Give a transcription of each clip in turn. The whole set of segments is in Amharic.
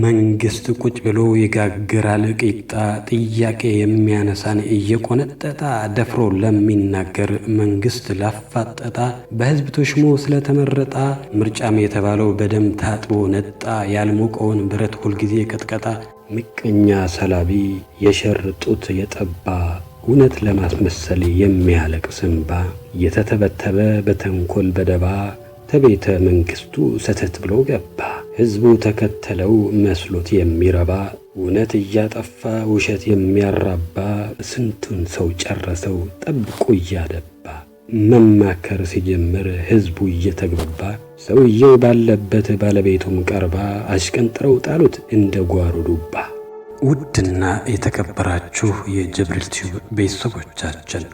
መንግስት ቁጭ ብሎ ይጋግራል ቂጣ ጥያቄ የሚያነሳን እየቆነጠጣ ደፍሮ ለሚናገር መንግስት ላፋጠጣ በህዝብ ተሽሞ ስለተመረጣ ምርጫም የተባለው በደም ታጥቦ ነጣ ያልሞቀውን ብረት ሁልጊዜ ቀጥቀጣ ምቀኛ ሰላቢ የሸር ጡት የጠባ እውነት ለማስመሰል የሚያለቅስ እንባ የተተበተበ በተንኮል በደባ ተቤተ መንግስቱ ሰተት ብሎ ገባ። ህዝቡ ተከተለው መስሎት የሚረባ እውነት እያጠፋ ውሸት የሚያራባ ስንቱን ሰው ጨረሰው ጠብቆ እያደባ መማከር ሲጀምር ህዝቡ እየተግባባ ሰውየው ባለበት ባለቤቱም ቀርባ አሽቀንጥረው ጣሉት እንደ ጓሮ ዱባ። ውድና የተከበራችሁ የጅብሪል ቲዩብ ቤተሰቦቻችን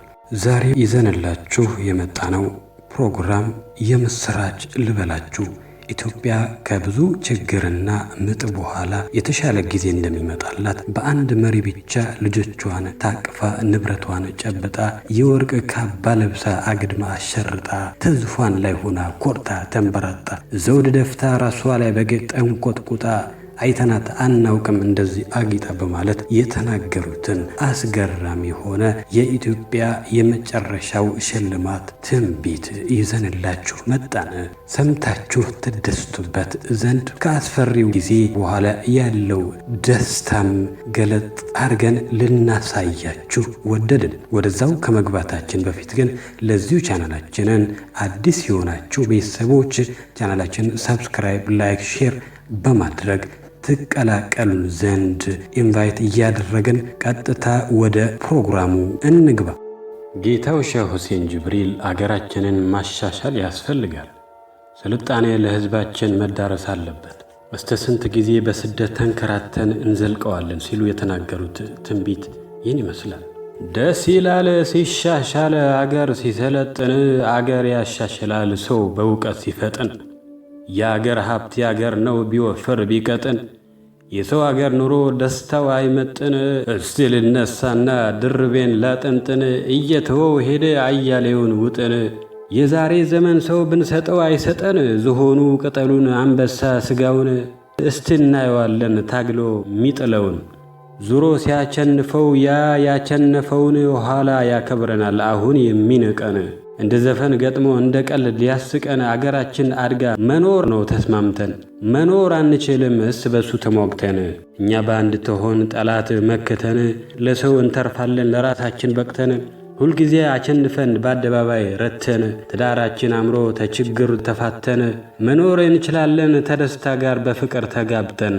ዛሬ ይዘንላችሁ የመጣነው ፕሮግራም የምስራች ልበላችሁ። ኢትዮጵያ ከብዙ ችግርና ምጥ በኋላ የተሻለ ጊዜ እንደሚመጣላት በአንድ መሪ ብቻ ልጆቿን ታቅፋ ንብረቷን ጨብጣ የወርቅ ካባ ለብሳ አግድማ አሸርጣ ተዙፋን ላይ ሆና ኮርታ ተንበራጣ ዘውድ ደፍታ ራሷ ላይ በጌጥ እንቆጥቁጣ አይተናት አናውቅም እንደዚህ አጊጣ በማለት የተናገሩትን አስገራሚ ሆነ የኢትዮጵያ የመጨረሻው ሽልማት ትንቢት ይዘንላችሁ መጣን። ሰምታችሁ ትደስቱበት ዘንድ ከአስፈሪው ጊዜ በኋላ ያለው ደስታም ገለጥ አድርገን ልናሳያችሁ ወደድን። ወደዛው ከመግባታችን በፊት ግን ለዚሁ ቻናላችንን አዲስ የሆናችሁ ቤተሰቦች ቻናላችንን ሰብስክራይብ፣ ላይክ፣ ሼር በማድረግ ትቀላቀሉን ዘንድ ኢንቫይት እያደረግን ቀጥታ ወደ ፕሮግራሙ እንግባ። ጌታው ሼህ ሁሴን ጅብሪል አገራችንን ማሻሻል ያስፈልጋል፣ ስልጣኔ ለህዝባችን መዳረስ አለበት፣ እስከ ስንት ጊዜ በስደት ተንከራተን እንዘልቀዋለን ሲሉ የተናገሩት ትንቢት ይህን ይመስላል። ደስ ይላል ሲሻሻል አገር ሲሰለጥን፣ አገር ያሻሽላል ሰው በእውቀት ሲፈጥን። የአገር ሀብት የአገር ነው ቢወፍር ቢቀጥን፣ የሰው አገር ኑሮ ደስታው አይመጥን። እስቲ ልነሳና ድርቤን ላጠንጥን፣ እየተወው ሄደ አያሌውን ውጥን። የዛሬ ዘመን ሰው ብንሰጠው አይሰጠን፣ ዝሆኑ ቅጠሉን አንበሳ ስጋውን። እስቲ እናየዋለን ታግሎ ሚጥለውን፣ ዙሮ ሲያቸንፈው ያ ያቸነፈውን ኋላ ያከብረናል አሁን የሚንቀን። እንደ ዘፈን ገጥሞ እንደ ቀልድ ሊያስቀን አገራችን አድጋ መኖር ነው ተስማምተን። መኖር አንችልም እስ በሱ ተሞግተን። እኛ በአንድ ተሆን ጠላት መክተን፣ ለሰው እንተርፋለን ለራሳችን በቅተን። ሁልጊዜ አቸንፈን በአደባባይ ረተን፣ ትዳራችን አምሮ ተችግር ተፋተን። መኖር እንችላለን ተደስታ ጋር በፍቅር ተጋብተን።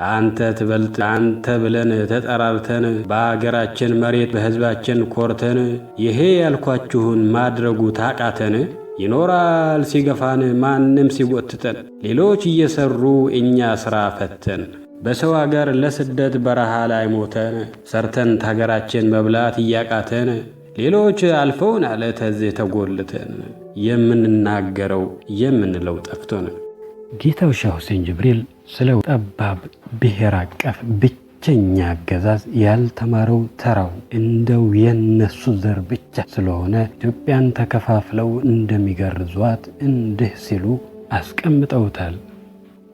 አንተ ትበልጥ አንተ ብለን ተጠራርተን፣ በአገራችን መሬት በህዝባችን ኮርተን። ይሄ ያልኳችሁን ማድረጉ ታቃተን፣ ይኖራል ሲገፋን ማንም ሲጎትተን። ሌሎች እየሰሩ እኛ ሥራ ፈተን፣ በሰው አገር ለስደት በረሃ ላይ ሞተን። ሰርተን ታገራችን መብላት እያቃተን፣ ሌሎች አልፈውን አለ ተዚህ ተጎልተን። የምንናገረው የምንለው ጠፍቶን። ጌታው ሼህ ሁሴን ጅብሪል ስለ ጠባብ ብሔር አቀፍ ብቸኛ አገዛዝ ያልተማረው ተራው እንደው የነሱ ዘር ብቻ ስለሆነ ኢትዮጵያን ተከፋፍለው እንደሚገርዟት እንዲህ ሲሉ አስቀምጠውታል።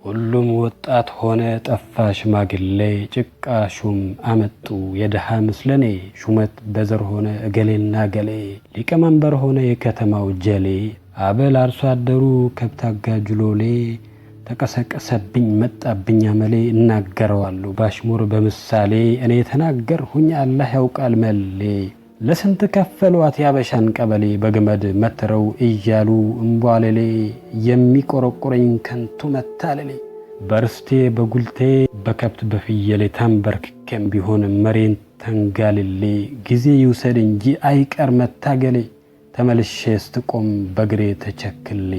ሁሉም ወጣት ሆነ ጠፋ ሽማግሌ፣ ጭቃ ሹም አመጡ የድሃ ምስለኔ። ሹመት በዘር ሆነ እገሌና ገሌ፣ ሊቀመንበር ሆነ የከተማው ጀሌ። አበል አርሶ አደሩ ከብት አጋጁ ሎሌ፣ ተቀሰቀሰብኝ መጣብኝ አመሌ። እናገረዋለሁ ባሽሙር በምሳሌ፣ እኔ ተናገርሁኝ አላህ ያውቃል መሌ። ለስንት ከፈሏት ያበሻን ቀበሌ፣ በገመድ መትረው እያሉ እምቧሌሌ። የሚቆረቁረኝ ከንቱ መታለሌ፣ በርስቴ በጉልቴ በከብት በፍየሌ። ተንበርክኬም ቢሆን መሬን ተንጋልሌ፣ ጊዜ ይውሰድ እንጂ አይቀር መታገሌ። ተመልሼ ስትቆም በግሬ ተቸክሌ።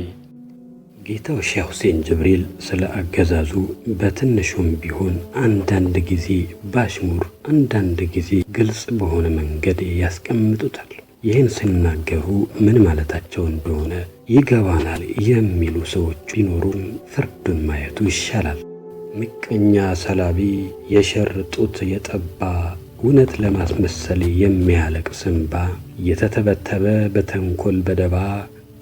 ጌታው ሼህ ሁሴን ጅብሪል ስለ አገዛዙ በትንሹም ቢሆን አንዳንድ ጊዜ ባሽሙር አንዳንድ ጊዜ ግልጽ በሆነ መንገድ ያስቀምጡታል። ይህን ሲናገሩ ምን ማለታቸው እንደሆነ ይገባናል የሚሉ ሰዎች ቢኖሩም ፍርዱን ማየቱ ይሻላል። ምቀኛ ሰላቢ የሸር ጡት የጠባ እውነት ለማስመሰል የሚያለቅስ እንባ የተተበተበ በተንኮል በደባ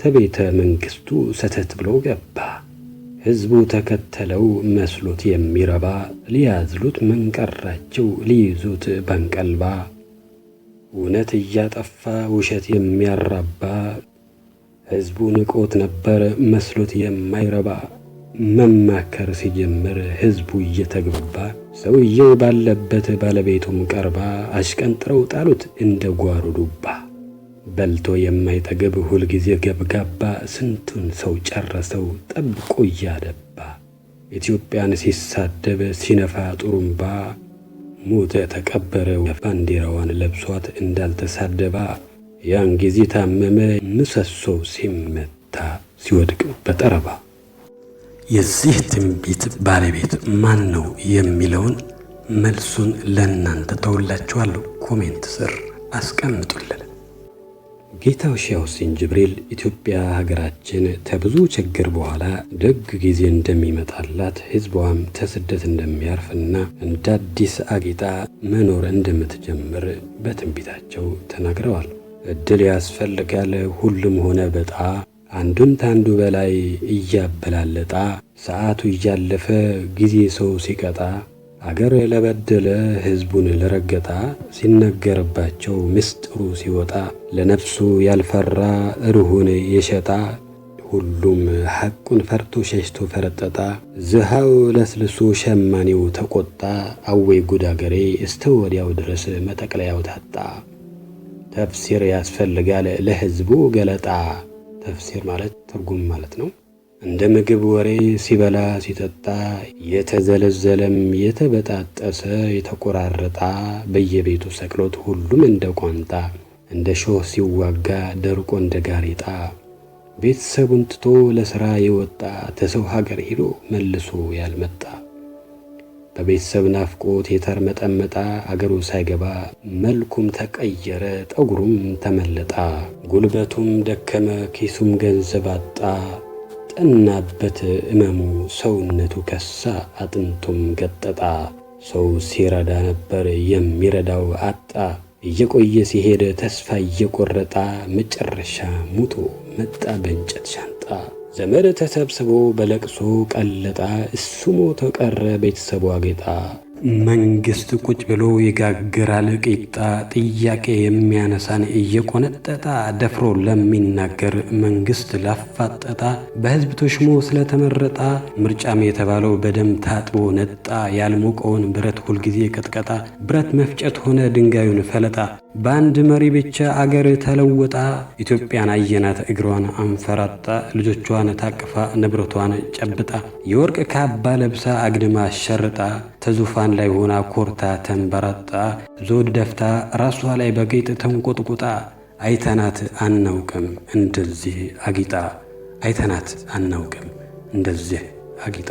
ተቤተ መንግስቱ ሰተት ብሎ ገባ። ሕዝቡ ተከተለው መስሎት የሚረባ ሊያዝሉት መንቀራቸው ሊይዙት በንቀልባ እውነት እያጠፋ ውሸት የሚያራባ ሕዝቡ ንቆት ነበር መስሎት የማይረባ መማከር ሲጀምር ሕዝቡ እየተግባባ ሰውየው ባለበት ባለቤቱም ቀርባ አሽቀንጥረው ጣሉት እንደ ጓሮ ዱባ። በልቶ የማይጠግብ ሁልጊዜ ገብጋባ ስንቱን ሰው ጨረሰው ጠብቆ እያደባ። ኢትዮጵያን ሲሳደብ ሲነፋ ጡሩምባ ሞተ ተቀበረ ባንዲራዋን ለብሷት እንዳልተሳደባ። ያን ጊዜ ታመመ ምሰሶ ሲመታ ሲወድቅ በጠረባ። የዚህ ትንቢት ባለቤት ማን ነው የሚለውን መልሱን ለእናንተ ተውላችኋለሁ። ኮሜንት ስር አስቀምጡልን። ጌታው ሼህ ሁሴን ጅብሪል ኢትዮጵያ ሀገራችን ከብዙ ችግር በኋላ ደግ ጊዜ እንደሚመጣላት ሕዝቧም ተስደት እንደሚያርፍና እንደ አዲስ አጊጣ መኖር እንደምትጀምር በትንቢታቸው ተናግረዋል። እድል ያስፈልጋል ሁሉም ሆነ በጣ አንዱን ታንዱ በላይ እያበላለጣ ሰዓቱ እያለፈ ጊዜ ሰው ሲቀጣ አገር ለበደለ ሕዝቡን ለረገጣ ሲነገርባቸው ምስጢሩ ሲወጣ ለነፍሱ ያልፈራ እርሁን የሸጣ ሁሉም ሐቁን ፈርቶ ሸሽቶ ፈረጠጣ። ዝሃው ለስልሶ ሸማኔው ተቆጣ አወይ ጉድ አገሬ እስተ ወዲያው ድረስ መጠቅለያው ታጣ። ተፍሲር ያስፈልጋል ለሕዝቡ ገለጣ። ተፍሲር ማለት ትርጉም ማለት ነው። እንደ ምግብ ወሬ ሲበላ ሲጠጣ የተዘለዘለም የተበጣጠሰ የተቆራረጣ በየቤቱ ሰቅሎት ሁሉም እንደ ቋንጣ እንደ ሾህ ሲዋጋ ደርቆ እንደ ጋሬጣ ቤተሰቡን ትቶ ለሥራ የወጣ ተሰው ሀገር ሄዶ መልሶ ያልመጣ በቤተሰብ ናፍቆት የተርመጠመጣ አገሩ ሳይገባ መልኩም ተቀየረ ጠጉሩም ተመለጣ። ጉልበቱም ደከመ ኪሱም ገንዘብ አጣ። ጠናበት እመሙ ሰውነቱ ከሳ አጥንቱም ገጠጣ። ሰው ሲረዳ ነበር የሚረዳው አጣ። እየቆየ ሲሄድ ተስፋ እየቆረጣ መጨረሻ ሙቶ መጣ በእንጨት ሻንጣ። ዘመድ ተሰብስቦ በለቅሶ ቀለጣ። እሱ ሞቶ ቀረ ቤተሰቡ አጌጣ። መንግስት ቁጭ ብሎ ይጋግራል ቂጣ። ጥያቄ የሚያነሳን እየቆነጠጣ ደፍሮ ለሚናገር መንግስት ላፋጠጣ። በህዝብ ተሽሞ ስለተመረጣ ምርጫም የተባለው በደም ታጥቦ ነጣ። ያልሞቀውን ብረት ሁልጊዜ ቀጥቀጣ። ብረት መፍጨት ሆነ ድንጋዩን ፈለጣ። በአንድ መሪ ብቻ አገር ተለወጣ። ኢትዮጵያን አየናት እግሯን አንፈራጣ። ልጆቿን ታቅፋ ንብረቷን ጨብጣ። የወርቅ ካባ ለብሳ አግድማ አሸርጣ። ተዙፋን ላይ ሆና ኮርታ ተንበራጣ። ዘውድ ደፍታ ራሷ ላይ በጌጥ ተንቆጥቁጣ። አይተናት አናውቅም እንደዚህ አጊጣ። አይተናት አናውቅም እንደዚህ አጊጣ።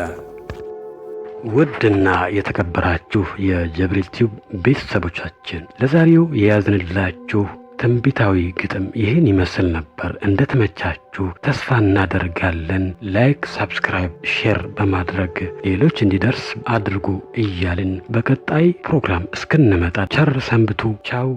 ውድና የተከበራችሁ የጀብሪል ቲዩብ ቤተሰቦቻችን ለዛሬው የያዝንላችሁ ትንቢታዊ ግጥም ይህን ይመስል ነበር። እንደተመቻችሁ ተስፋ እናደርጋለን። ላይክ፣ ሰብስክራይብ፣ ሼር በማድረግ ሌሎች እንዲደርስ አድርጉ እያልን በቀጣይ ፕሮግራም እስክንመጣ ቸር ሰንብቱ። ቻው።